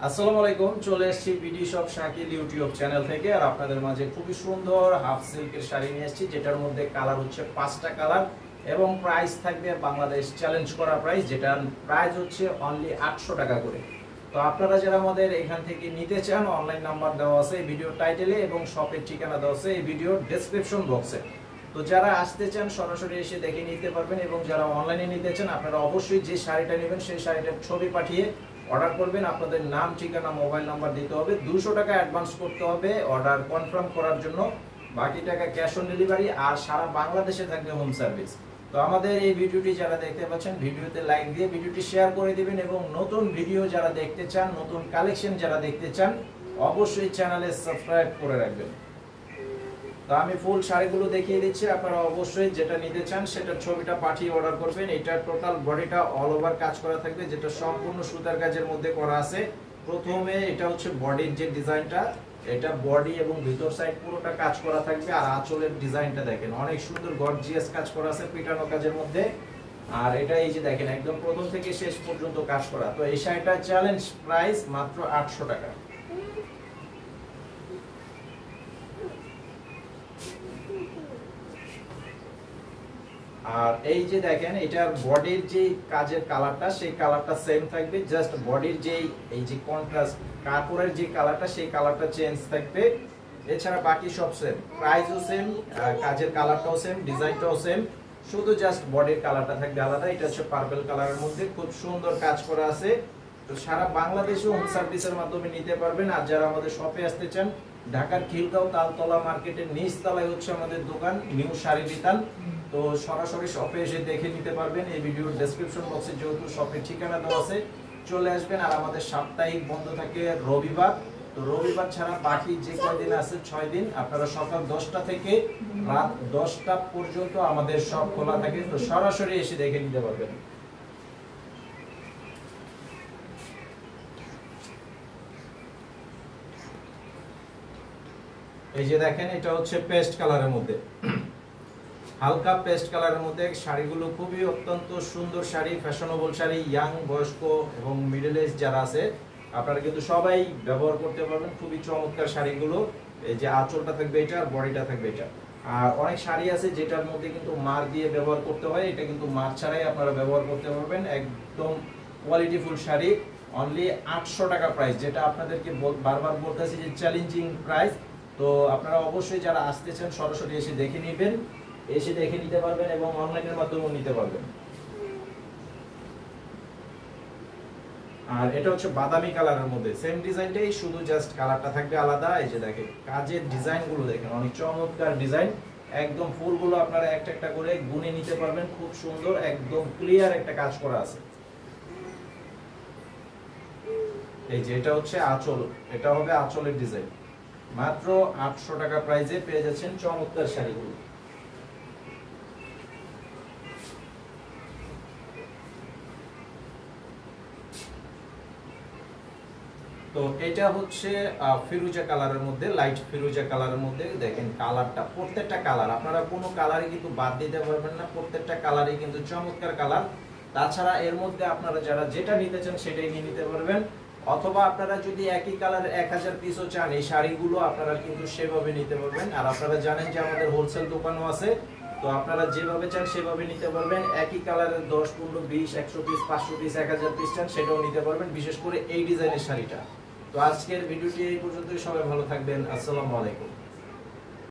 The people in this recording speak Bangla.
আসসালামু আলাইকুম, চলে এসেছি BD shop Shakil YouTube channel থেকে। আর আপনাদের মাঝে খুবই সুন্দর হাফ সিল্কের শাড়ি নিয়ে এসেছি, যেটার মধ্যে কালার হচ্ছে 5টা কালার এবং প্রাইস থাকবে বাংলাদেশ চ্যালেঞ্জ করা প্রাইস, যেটার প্রাইস হচ্ছে অনলি 800 টাকা করে। তো আপনারা যারা আমাদের এখান থেকে নিতে চান, অনলাইন নাম্বার দেওয়া আছে এই ভিডিও টাইটেলে এবং শপের ঠিকানা দেওয়া আছে এই ভিডিও ডেসক্রিপশন বক্সে। তো যারা আসতে চান সরাসরি এসে দেখে নিতে পারবেন, এবং যারা অনলাইনে নিতে চান আপনারা অবশ্যই যে শাড়িটা নেবেন সেই শাড়িটার ছবি পাঠিয়ে অর্ডার করবেন। আপনাদের নাম, ঠিকানা, মোবাইল নাম্বার দিতে হবে, 200 টাকা অ্যাডভান্স করতে হবে অর্ডার কনফার্ম করার জন্য, বাকি টাকা ক্যাশ অন ডেলিভারি, আর সারা বাংলাদেশে থাকবে হোম সার্ভিস। তো আমাদের এই ভিডিওটি যারা দেখতে পাচ্ছেন, ভিডিওতে লাইক দিয়ে ভিডিওটি শেয়ার করে দিবেন, এবং নতুন ভিডিও যারা দেখতে চান, নতুন কালেকশন যারা দেখতে চান, অবশ্যই চ্যানেলে সাবস্ক্রাইব করে রাখবেন। তো আমি ফুল শাড়িগুলো দেখিয়ে দিচ্ছি, আপনারা অবশ্যই যেটা নিতে চান সেটার ছবিটা পাঠিয়ে অর্ডার করবেন। এটা টোটাল বডিটা অল ওভার কাজ করা থাকবে, যেটা সম্পূর্ণ সুতার কাজের মধ্যে করা আছে। প্রথমে এটা হচ্ছে বডির যে ডিজাইনটা, এটা বডি এবং ভিতর সাইড পুরোটা কাজ করা থাকবে। আর আঁচলের ডিজাইনটা দেখেন, অনেক সুন্দর গর্জিয়াস কাজ করা আছে পিটানো কাজের মধ্যে। আর এটা এই যে দেখেন, একদম প্রথম থেকে শেষ পর্যন্ত কাজ করা। তো এই শাড়িটা চ্যালেঞ্জ প্রাইস মাত্র 800 টাকা। আর এই যে দেখেন, এটার বডির যে কাজের কালারটা সেই কালারটা সেম থাকবে, জাস্ট বডির যে এই যে কন্ট্রাস্ট কাপড়ের যে কালারটা সেই কালারটা চেঞ্জ থাকবে। এছাড়া বাকি সব সেম, প্রাইসও সেম, কাজের কালারটাও সেম, ডিজাইনটাও সেম, শুধু জাস্ট বডির কালারটা থাকবে আলাদা। এটা হচ্ছে পার্পল কালারের মধ্যে খুব সুন্দর কাজ করা আছে। তো সারা বাংলাদেশে হোম সার্ভিসের মাধ্যমে নিতে পারবেন। আর যারা আমাদের শপে আসতে চান, ঢাকার খিলগাঁও তালতলা মার্কেটের নিচ তলায় হচ্ছে আমাদের দোকান, নিউ শাড়ি বিতান। তো সরাসরি শপে এসে দেখে নিতে পারবেন। এই ভিডিওর ডেসক্রিপশন বক্সে যেহেতু শপের ঠিকানা দেওয়া আছে, চলে আসবেন। আর আমাদের সাপ্তাহিক বন্ধ থাকে রবিবার। তো রবিবার ছাড়া বাকি যে কয়দিন আছে 6 দিন আপনারা সকাল 10টা থেকে রাত 10টা পর্যন্ত আমাদের শপ খোলা থাকে। তো সরাসরি এসে দেখে নিতে পারবেন। এই যে দেখেন, এটা হচ্ছে পেস্ট কালারের মধ্যে, হালকা পেস্ট কালারের মধ্যে শাড়িগুলো খুবই অত্যন্ত সুন্দর শাড়ি, ফ্যাশনেবল শাড়ি। ইয়াং, বয়স্ক এবং মিডল এজ যারা আছে আপনারা কিন্তু সবাই ব্যবহার করতে পারবেন। খুবই চমৎকার শাড়িগুলো। এই যে আঁচলটা থাকবে এটা, আর বডিটা থাকবে এটা। আর অনেক শাড়ি আছে যেটার মধ্যে কিন্তু মার দিয়ে ব্যবহার করতে হয়, এটা কিন্তু মার ছাড়াই আপনারা ব্যবহার করতে পারবেন। একদম কোয়ালিটিফুল শাড়ি, অনলি 800 টাকা প্রাইস, যেটা আপনাদেরকে বারবার বলতেছি যে চ্যালেঞ্জিং প্রাইস। তো আপনারা অবশ্যই যারা আসতে চান সরাসরি এসে দেখে নেবেন, এসে দেখে নিতে পারবেন এবং অনলাইনের মাধ্যমেও নিতে পারবেন। আর এটা হচ্ছে বাদামি কালারের মধ্যে সেম ডিজাইনটাই, শুধু জাস্ট কালারটা থাকবে আলাদা। এই যে দেখেন কাজের ডিজাইনগুলো দেখেন, অনেক চমৎকার ডিজাইন। একদম ফুলগুলো আপনারা একটা একটা করে গুনে নিতে পারবেন, খুব সুন্দর একদম ক্লিয়ার একটা কাজ করা আছে। এই যে এটা হচ্ছে আঁচল, এটা হবে আঁচলের ডিজাইন। মাত্র 800 টাকা প্রাইসে পেয়ে যাচ্ছেন চমৎকার শাড়িগুলো। তো এটা হচ্ছে ফিরোজা কালারের মধ্যে, লাইট ফিরোজা কালারের মধ্যে। দেখেন কালারটা, প্রত্যেকটা কালার আপনারা কোনো কালারই কিন্তু বাদ দিতে পারবেন না, প্রত্যেকটা কালারই কিন্তু চমৎকার কালার। তাছাড়া এর মধ্যে আপনারা যারা যেটা নিতে চান সেটাই নিয়ে নিতে পারবেন, অথবা আপনারা যদি একই কালারের 1000 পিসও চান এই শাড়িগুলো আপনারা কিন্তু সেভাবে নিতে পারবেন। আর আপনারা জানেন যে আমাদের হোলসেল দোকানও আছে, তো আপনারা যেভাবে চান সেভাবে নিতে পারবেন। একই কালারের 10, 15, 20, 100 পিস, 500 পিস, 1000 পিস চান সেটাও নিতে পারবেন, বিশেষ করে এই ডিজাইনের শাড়িটা। তো আজকের ভিডিওটি এই পর্যন্তই, সবাই ভালো থাকবেন। আসসালামু আলাইকুম।